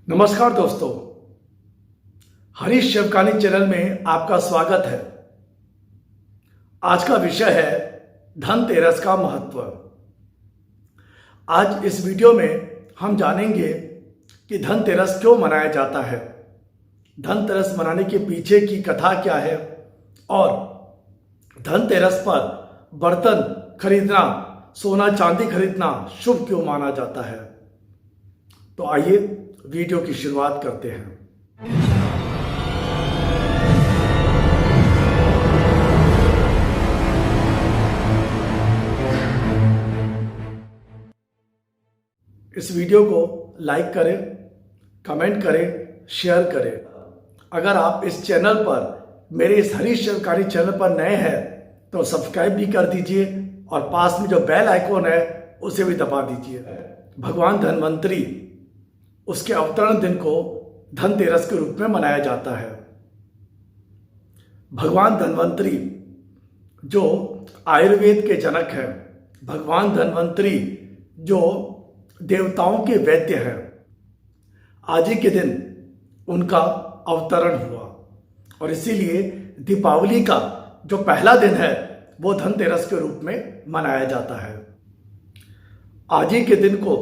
नमस्कार दोस्तों, हरीश शिवकानी चैनल में आपका स्वागत है। आज का विषय है धनतेरस का महत्व। आज इस वीडियो में हम जानेंगे कि धनतेरस क्यों मनाया जाता है, धनतेरस मनाने के पीछे की कथा क्या है और धनतेरस पर बर्तन खरीदना, सोना चांदी खरीदना शुभ क्यों माना जाता है। तो आइए वीडियो की शुरुआत करते हैं। इस वीडियो को लाइक करें, कमेंट करें, शेयर करें। अगर आप इस चैनल पर, मेरे इस हरीश शिवकानी चैनल पर नए हैं तो सब्सक्राइब भी कर दीजिए और पास में जो बेल आइकॉन है उसे भी दबा दीजिए। भगवान धन्वंतरी, उसके अवतरण दिन को धनतेरस के रूप में मनाया जाता है। भगवान धन्वंतरी जो आयुर्वेद के जनक हैं, भगवान धन्वंतरी जो देवताओं के वैद्य हैं, आज ही के दिन उनका अवतरण हुआ और इसीलिए दीपावली का जो पहला दिन है वो धनतेरस के रूप में मनाया जाता है। आज ही के दिन को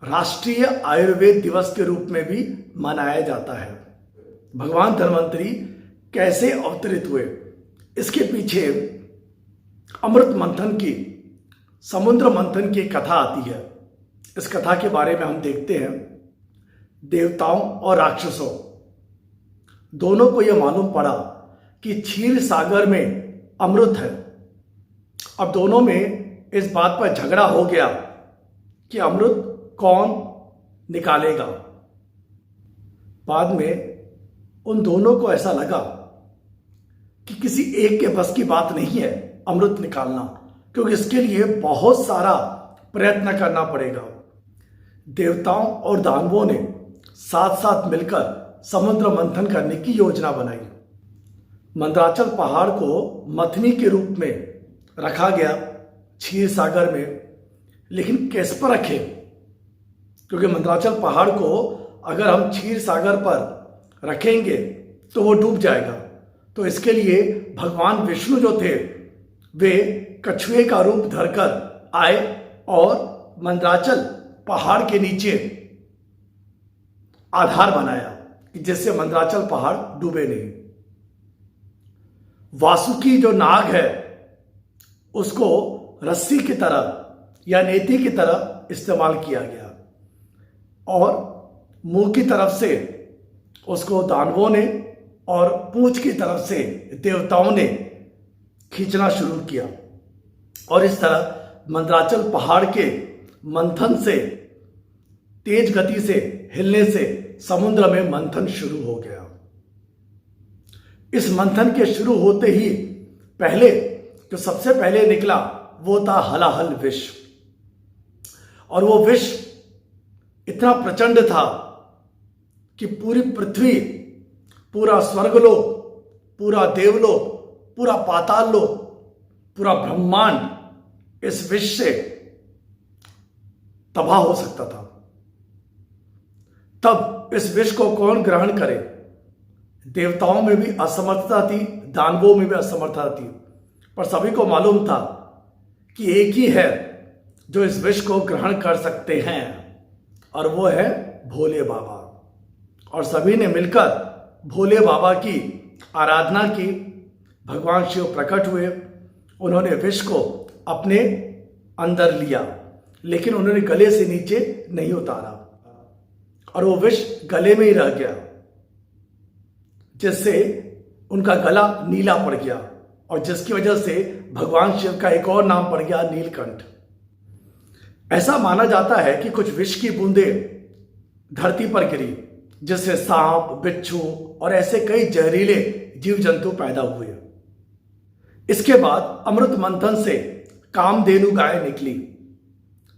राष्ट्रीय आयुर्वेद दिवस के रूप में भी मनाया जाता है। भगवान धन्वंतरी कैसे अवतरित हुए, इसके पीछे अमृत मंथन की, समुद्र मंथन की कथा आती है। इस कथा के बारे में हम देखते हैं। देवताओं और राक्षसों दोनों को यह मालूम पड़ा कि क्षीर सागर में अमृत है। अब दोनों में इस बात पर झगड़ा हो गया कि अमृत कौन निकालेगा। बाद में उन दोनों को ऐसा लगा कि किसी एक के बस की बात नहीं है अमृत निकालना, क्योंकि इसके लिए बहुत सारा प्रयत्न करना पड़ेगा। देवताओं और दानवों ने साथ साथ मिलकर समुद्र मंथन करने की योजना बनाई। मंदराचल पहाड़ को मथनी के रूप में रखा गया क्षीर सागर में, लेकिन कैसे पर रखे, क्योंकि मंदराचल पहाड़ को अगर हम क्षीर सागर पर रखेंगे तो वो डूब जाएगा। तो इसके लिए भगवान विष्णु जो थे वे कछुए का रूप धरकर आए और मंदराचल पहाड़ के नीचे आधार बनाया कि जिससे मंदराचल पहाड़ डूबे नहीं। वासुकी जो नाग है उसको रस्सी की तरह या नेति की तरह इस्तेमाल किया गया और मुंह की तरफ से उसको दानवों ने और पूंछ की तरफ से देवताओं ने खींचना शुरू किया और इस तरह मंदराचल पहाड़ के मंथन से, तेज गति से हिलने से समुद्र में मंथन शुरू हो गया। इस मंथन के शुरू होते ही पहले जो सबसे पहले निकला वो था हलाहल विष, और वो विष इतना प्रचंड था कि पूरी पृथ्वी, पूरा स्वर्गलोक, पूरा देवलोक, पूरा पाताल लोक, पूरा ब्रह्मांड इस विष से तबाह हो सकता था। तब इस विष को कौन ग्रहण करे? देवताओं में भी असमर्थता थी, दानवों में भी असमर्थता थी, पर सभी को मालूम था कि एक ही है जो इस विष को ग्रहण कर सकते हैं और वो है भोले बाबा। और सभी ने मिलकर भोले बाबा की आराधना की। भगवान शिव प्रकट हुए, उन्होंने विष को अपने अंदर लिया, लेकिन उन्होंने गले से नीचे नहीं उतारा और वो विष गले में ही रह गया, जिससे उनका गला नीला पड़ गया और जिसकी वजह से भगवान शिव का एक और नाम पड़ गया, नीलकंठ। ऐसा माना जाता है कि कुछ विष की बूंदें धरती पर गिरी, जिससे सांप, बिच्छू और ऐसे कई जहरीले जीव जंतु पैदा हुए। इसके बाद अमृत मंथन से कामधेनु गाय निकली,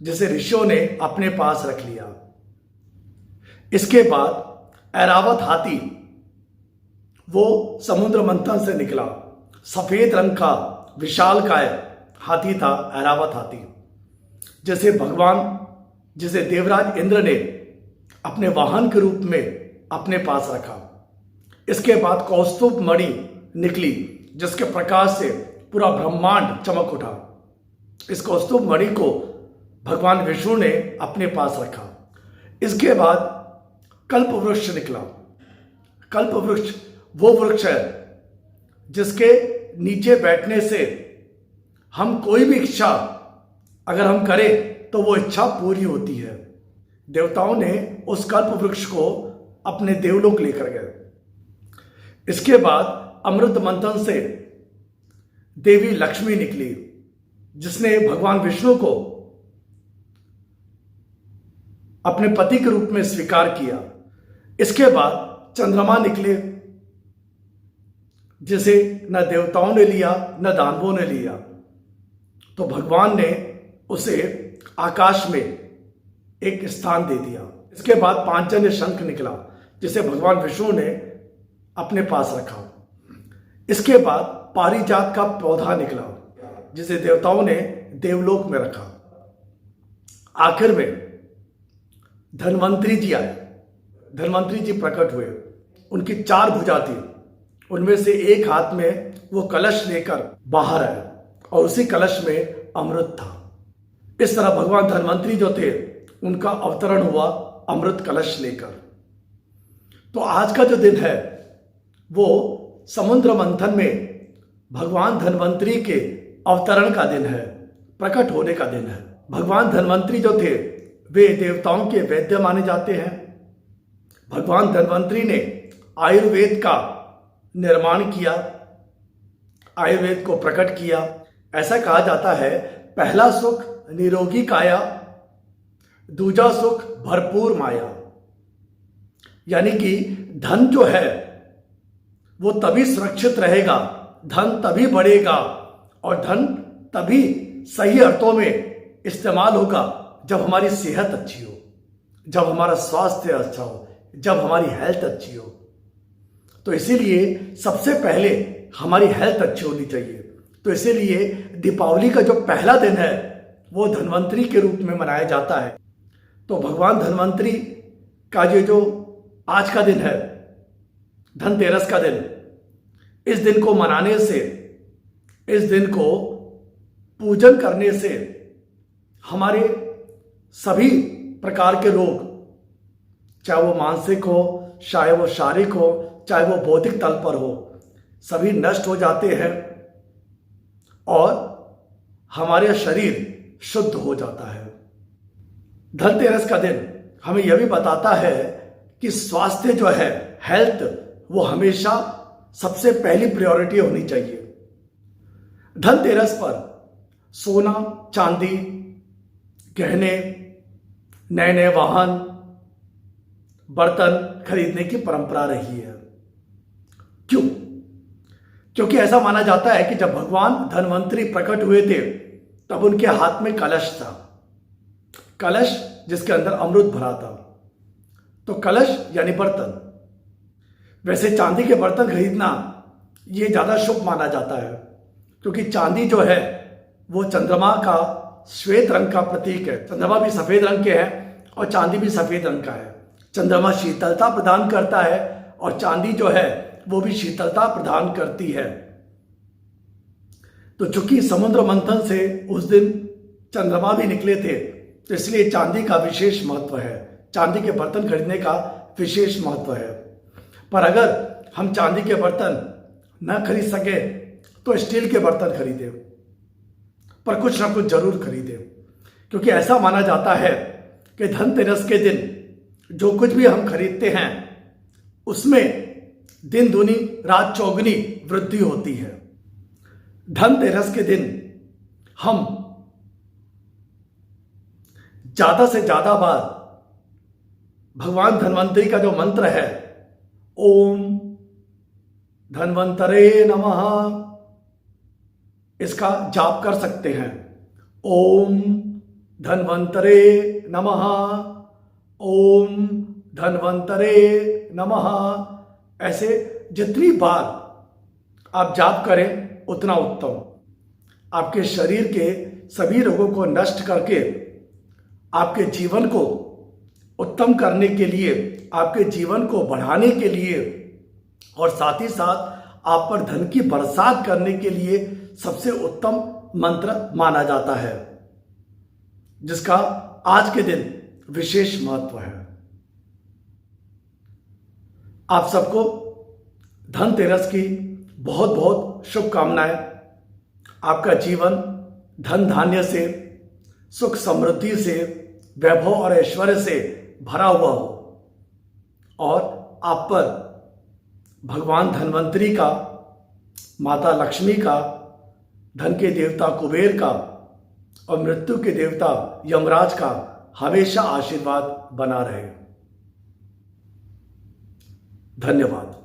जिसे ऋषियों ने अपने पास रख लिया। इसके बाद ऐरावत हाथी वो समुद्र मंथन से निकला। सफेद रंग का विशालकाय हाथी था ऐरावत हाथी, जिसे देवराज इंद्र ने अपने वाहन के रूप में अपने पास रखा। इसके बाद कौस्तुभ मणि निकली, जिसके प्रकाश से पूरा ब्रह्मांड चमक उठा। इस कौस्तुभ मणि को भगवान विष्णु ने अपने पास रखा। इसके बाद कल्प वृक्ष निकला। कल्प वृक्ष वो वृक्ष है जिसके नीचे बैठने से हम कोई भी इच्छा अगर हम करें तो वो इच्छा पूरी होती है। देवताओं ने उस कल्प वृक्ष को अपने देवलोक लेकर गए। इसके बाद अमृत मंथन से देवी लक्ष्मी निकली, जिसने भगवान विष्णु को अपने पति के रूप में स्वीकार किया। इसके बाद चंद्रमा निकले, जिसे न देवताओं ने लिया न दानवों ने लिया, तो भगवान ने उसे आकाश में एक स्थान दे दिया। इसके बाद पांचजन्य शंख निकला, जिसे भगवान विष्णु ने अपने पास रखा। इसके बाद पारिजात का पौधा निकला, जिसे देवताओं ने देवलोक में रखा। आखिर में धन्वंतरी जी आए। धन्वंतरी जी प्रकट हुए। उनकी 4 भुजा थी, उनमें से एक हाथ में वो कलश लेकर बाहर आए और उसी कलश में अमृत था। इस तरह भगवान धन्वंतरी जो थे उनका अवतरण हुआ अमृत कलश लेकर। तो आज का जो दिन है वो समुद्र मंथन में भगवान धन्वंतरी के अवतरण का दिन है, प्रकट होने का दिन है। भगवान धन्वंतरी जो थे वे देवताओं के वैद्य माने जाते हैं। भगवान धन्वंतरी ने आयुर्वेद का निर्माण किया, आयुर्वेद को प्रकट किया। ऐसा कहा जाता है, पहला सुख निरोगी काया, दूजा सुख भरपूर माया। यानी कि धन जो है वो तभी सुरक्षित रहेगा, धन तभी बढ़ेगा और धन तभी सही अर्थों में इस्तेमाल होगा जब हमारी सेहत अच्छी हो, जब हमारा स्वास्थ्य अच्छा हो, जब हमारी हेल्थ अच्छी हो। तो इसीलिए सबसे पहले हमारी हेल्थ अच्छी होनी चाहिए। तो इसीलिए दीपावली का जो पहला दिन है वो धन्वंतरी के रूप में मनाया जाता है। तो भगवान धन्वंतरी का ये जो आज का दिन है, धनतेरस का दिन, इस दिन को मनाने से, इस दिन को पूजन करने से हमारे सभी प्रकार के रोग, चाहे वो मानसिक हो, चाहे वो शारीरिक हो, चाहे वो बौद्धिक तल पर हो, सभी नष्ट हो जाते हैं और हमारे शरीर शुद्ध हो जाता है। धनतेरस का दिन हमें यह भी बताता है कि स्वास्थ्य जो है, हेल्थ, वो हमेशा सबसे पहली प्रायोरिटी होनी चाहिए। धनतेरस पर सोना, चांदी, गहने, नए नए वाहन, बर्तन खरीदने की परंपरा रही है। क्यों? क्योंकि ऐसा माना जाता है कि जब भगवान धन्वंतरी प्रकट हुए थे तब उनके हाथ में कलश था, कलश जिसके अंदर अमृत भरा था। तो कलश यानी बर्तन। वैसे चांदी के बर्तन खरीदना ये ज्यादा शुभ माना जाता है, क्योंकि चांदी जो है वो चंद्रमा का श्वेत रंग का प्रतीक है। चंद्रमा भी सफेद रंग के हैं और चांदी भी सफेद रंग का है। चंद्रमा शीतलता प्रदान करता है और चांदी जो है वो भी शीतलता प्रदान करती है। तो चूंकि समुद्र मंथन से उस दिन चंद्रमा भी निकले थे, तो इसलिए चांदी का विशेष महत्व है, चांदी के बर्तन खरीदने का विशेष महत्व है। पर अगर हम चांदी के बर्तन न खरीद सके तो स्टील के बर्तन खरीदें, पर कुछ ना कुछ जरूर खरीदें, क्योंकि ऐसा माना जाता है कि धनतेरस के दिन जो कुछ भी हम खरीदते हैं उसमें दिन दूनी रात चौगुनी वृद्धि होती है। धनतेरस के दिन हम ज्यादा से ज्यादा बार भगवान धन्वंतरी का जो मंत्र है, ओम धन्वंतरे नमः, इसका जाप कर सकते हैं। ओम धन्वंतरे नमः, ओम धन्वंतरे नमः। ऐसे जितनी बार आप जाप करें उतना उत्तम। आपके शरीर के सभी रोगों को नष्ट करके आपके जीवन को उत्तम करने के लिए, आपके जीवन को बढ़ाने के लिए और साथ ही साथ आप पर धन की बरसात करने के लिए सबसे उत्तम मंत्र माना जाता है, जिसका आज के दिन विशेष महत्व है। आप सबको धनतेरस की बहुत बहुत शुभकामनाएं। आपका जीवन धन धान्य से, सुख समृद्धि से, वैभव और ऐश्वर्य से भरा हुआ हो और आप पर भगवान धन्वंतरी का, माता लक्ष्मी का, धन के देवता कुबेर का और मृत्यु के देवता यमराज का हमेशा आशीर्वाद बना रहे। धन्यवाद।